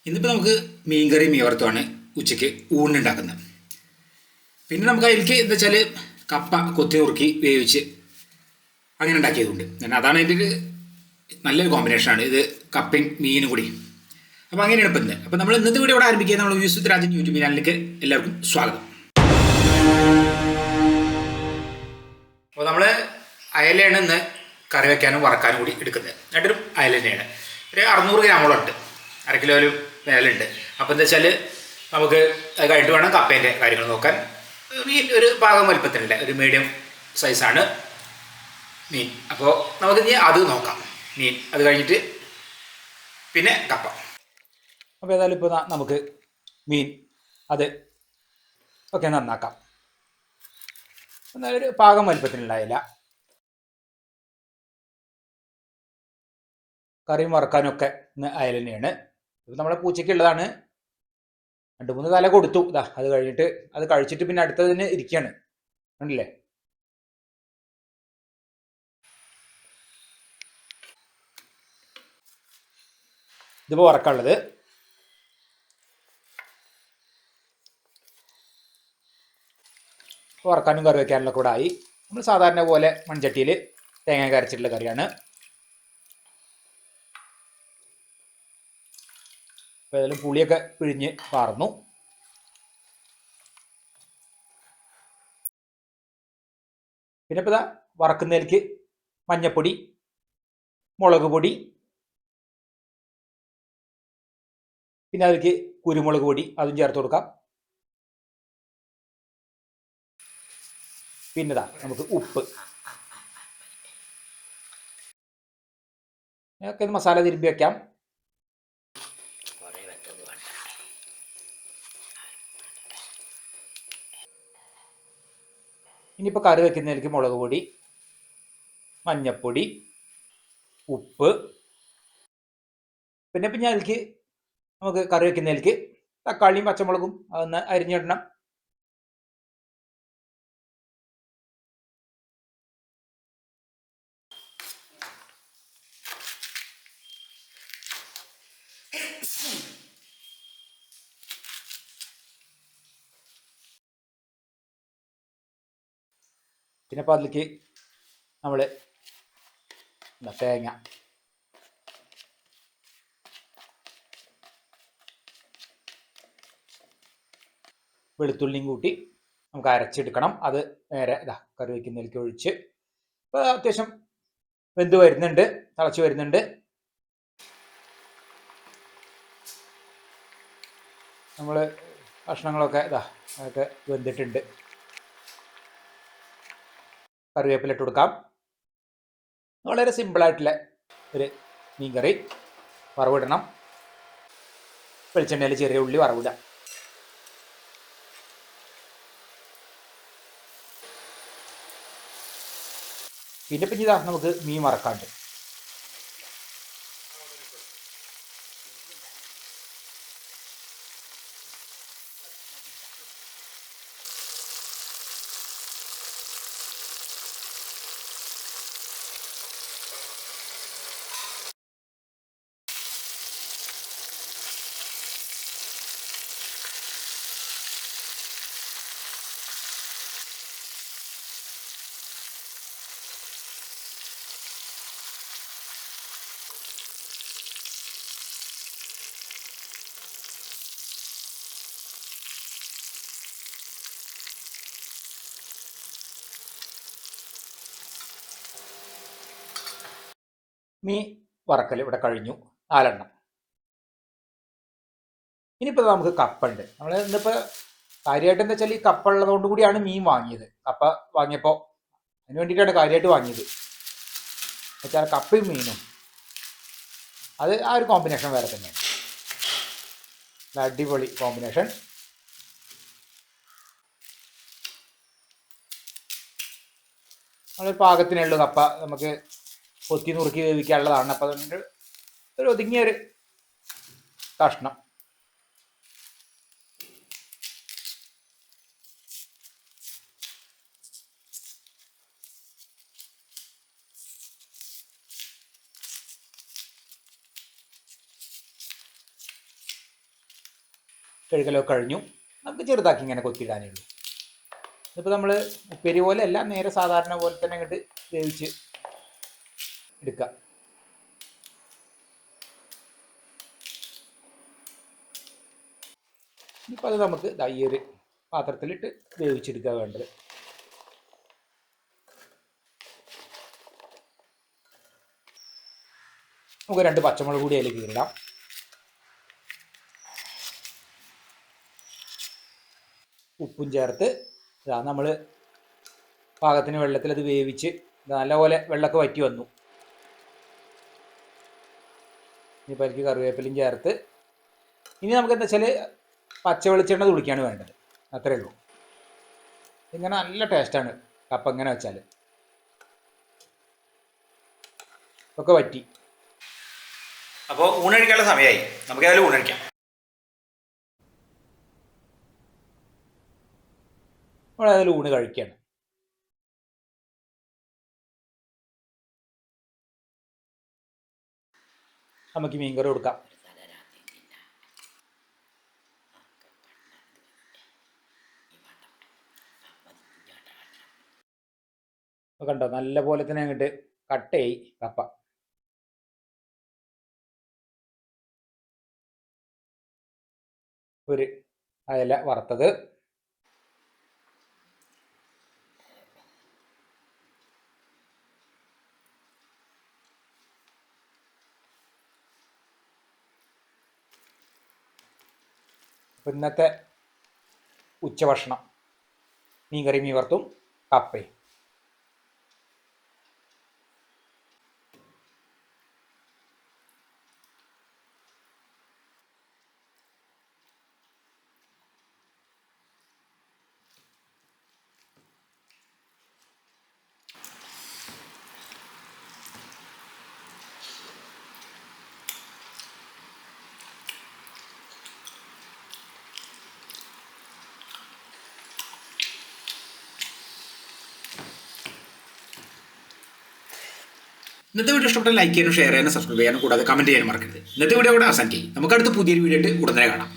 ഇന്നിപ്പോൾ നമുക്ക് മീൻകറി മീൻ വറുത്തുമാണ് ഉച്ചയ്ക്ക് ഊണിനുണ്ടാക്കുന്നത്. പിന്നെ നമുക്ക് അതിലേക്ക് എന്താ വെച്ചാൽ കപ്പ കൊത്തി നുറുക്കി വേവിച്ച് അങ്ങനെ ഉണ്ടാക്കിയതുണ്ട്. അതാണ് അതിൻ്റെ ഒരു നല്ലൊരു കോമ്പിനേഷനാണ് ഇത്, കപ്പയും മീനും കൂടി. അപ്പോൾ അങ്ങനെയാണ് ഇപ്പം ഇന്ന്. അപ്പോൾ നമ്മൾ ഇന്നത്തെ വീഡിയോ ഇവിടെ ആരംഭിക്കുക. നമ്മൾ യൂസുഫ് രാജൻ യൂട്യൂബ് ചാനലിലേക്ക് എല്ലാവർക്കും സ്വാഗതം. അപ്പോൾ നമ്മൾ അയലയാണ് ഇന്ന് കറി വയ്ക്കാനും വറക്കാനും കൂടി എടുക്കുന്നത്. രണ്ടും അയല തന്നെയാണ്. ഒരു 600 ഗ്രാമോളം ഉണ്ട്, 1/2 കിലോയിലും മേലുണ്ട്. അപ്പോൾ എന്താ വെച്ചാൽ നമുക്ക് അത് കഴിഞ്ഞിട്ട് വേണം കപ്പേൻ്റെ കാര്യങ്ങൾ നോക്കാൻ. മീൻ ഒരു പാകം വലുപ്പത്തിനുള്ള ഒരു മീഡിയം സൈസാണ് മീൻ. അപ്പോൾ നമുക്ക് ഇനി അത് നോക്കാം, മീൻ. അത് കഴിഞ്ഞിട്ട് പിന്നെ കപ്പ. അപ്പോൾ ഏതായാലും ഇപ്പോൾ നമുക്ക് മീൻ അത് ഒക്കെ നന്നാക്കാം. എന്നാലൊരു പാകം വലുപ്പത്തിനുള്ള അയല കറിയും വറക്കാനും ഒക്കെ ഇന്ന് അയല തന്നെയാണ്. ഇത് നമ്മളെ പൂച്ചയ്ക്കുള്ളതാണ്. 2-3 തല കൊടുത്തു. അത് കഴിഞ്ഞിട്ട് അത് കഴിച്ചിട്ട് പിന്നെ അടുത്തതിന് ഇരിക്കുകയാണ്, കണ്ടില്ലേ? ഇതിപ്പോൾ വറക്കാനുള്ളത്. വറക്കാനും കറി വയ്ക്കാനുള്ള കൂടെ ആയി. നമ്മൾ സാധാരണ പോലെ മൺചട്ടിയിൽ തേങ്ങ അരച്ചിട്ടുള്ള കറിയാണ്. അപ്പോൾ ഏതായാലും പുളിയൊക്കെ പിഴിഞ്ഞ് പാർന്നു. പിന്നെ ഇപ്പോൾ വറക്കുന്നതിലേക്ക് മഞ്ഞപ്പൊടി, മുളക് പൊടി, പിന്നെ അതിലേക്ക് കുരുമുളക് പൊടി അതും ചേർത്ത് കൊടുക്കാം. പിന്നെ നമുക്ക് ഉപ്പ്. ഒക്കെ മസാല തിരുമ്പി വയ്ക്കാം. ഇനിയിപ്പോൾ കറി വയ്ക്കുന്നതിലേക്ക് മുളക് പൊടി, മഞ്ഞപ്പൊടി, ഉപ്പ്. പിന്നെ ഇപ്പം അതിലേക്ക് നമുക്ക് കറി വയ്ക്കുന്നതിലേക്ക് തക്കാളിയും പച്ചമുളകും അതൊന്ന് അരിഞ്ഞിടണം. പിന്നെ അപ്പോൾ അതിലേക്ക് നമ്മൾ തേങ്ങ, വെളുത്തുള്ളിയും കൂട്ടി നമുക്ക് അരച്ചെടുക്കണം. അത് നേരെ കറി വയ്ക്കുന്നതിലേക്ക് ഒഴിച്ച് ഇപ്പോൾ അത്യാവശ്യം വെന്ത് വരുന്നുണ്ട്, തിളച്ച് വരുന്നുണ്ട്. നമ്മൾ ഭക്ഷണങ്ങളൊക്കെ അതൊക്കെ വെന്തിട്ടുണ്ട്. കറിവേപ്പില ഇട്ട് കൊടുക്കാം. വളരെ സിമ്പിളായിട്ടുള്ള ഒരു മീൻ കറി. വറവിടണം. വെളിച്ചെണ്ണയിൽ ചെറിയ ഉള്ളി വറവിടാം. പിന്നെ നമുക്ക് മീൻ വറക്കാണ്ട്. മീൻ വറക്കൽ ഇവിടെ കഴിഞ്ഞു, 4 എണ്ണം. ഇനിയിപ്പോൾ നമുക്ക് കപ്പ ഉണ്ട്. നമ്മൾ ഇന്നിപ്പോൾ കാര്യമായിട്ട് എന്താ വെച്ചാൽ ഈ കപ്പ ഉള്ളതുകൊണ്ട് കൂടിയാണ് മീൻ വാങ്ങിയത്. കപ്പ വാങ്ങിയപ്പോൾ അതിന് വേണ്ടിയിട്ടാണ് കാര്യമായിട്ട് വാങ്ങിയത്. വെച്ചാൽ കപ്പയും മീനും അത് ആ ഒരു കോമ്പിനേഷൻ വേറെ തന്നെയാണ്. അടിപൊളി കോമ്പിനേഷൻ. നമ്മളൊരു പാകത്തിനുള്ള കപ്പ നമുക്ക് കൊത്തി നുറുക്കി വേവിക്കാനുള്ളതാണ്. അപ്പം അതുകൊണ്ട് ഒരു ഒതുങ്ങിയൊരു കഷ്ണം. കഴുകലൊക്കെ കഴിഞ്ഞു. നമുക്ക് ചെറുതാക്കി ഇങ്ങനെ കൊത്തിയിടാനേ ഉള്ളൂ. ഇതിപ്പോൾ നമ്മൾ ഉപ്പേരി പോലെ അല്ല, നേരെ സാധാരണ പോലെ തന്നെ അങ്ങോട്ട് വേവിച്ച് എടുക്കുക. ഇനിയിപ്പോൾ അത് നമുക്ക് ഈ ഒരു പാത്രത്തിലിട്ട് വേവിച്ചെടുക്കുക വേണ്ടത്. നമുക്ക് 2 പച്ചമുളക് കൂടി അതിലേക്ക് ഇടാം. ഉപ്പും ചേർത്ത് നമ്മൾ പാകത്തിന് വെള്ളത്തിൽ അത് വേവിച്ച് നല്ലപോലെ വെള്ളമൊക്കെ വറ്റി വന്നു. ഇനിയിപ്പോൾ അതിലേക്ക് കറിവേപ്പിലയും ചേർത്ത് ഇനി നമുക്ക് എന്താ വെച്ചാൽ പച്ച വെളിച്ചെണ്ണ തുളിക്കാണ് വേണ്ടത്. അത്രയേ ഉള്ളൂ. ഇങ്ങനെ നല്ല ടേസ്റ്റാണ് കപ്പ ഇങ്ങനെ വെച്ചാൽ. ഒക്കെ വറ്റി. അപ്പോൾ ഊണഴിക്കാനുള്ള സമയമായി. നമുക്ക് ഏതായാലും ഊണഴിക്കാം. നമ്മളേതായാലും ഊണ് കഴിക്കുകയാണ്. നമുക്ക് മീൻകറി കൊടുക്കാം. കണ്ടോ, നല്ല പോലെ തന്നെ അങ്ങോട്ട് കട്ടയായി കപ്പ. ഒരു അയല വറുത്തത്, ഇന്നത്തെ ഉച്ചഭക്ഷണം മീൻകറി, മീൻ വറുത്തും കപ്പയും. ഇന്നത്തെ വീഡിയോ ഇഷ്ടപ്പെട്ടാൽ ലൈക്ക് ചെയ്യാനും ഷെയർ ചെയ്യാനും സബ്സ്ക്രൈബ് ചെയ്യാനും കൂടാതെ കമൻറ്റ് ചെയ്യാനും മറക്കരുത്. ഇന്നത്തെ വീഡിയോ കൂടെ അവസാനിക്കും. നമുക്ക് അടുത്ത പുതിയൊരു വീഡിയോ ആയിട്ട് ഉടനെ കാണാം.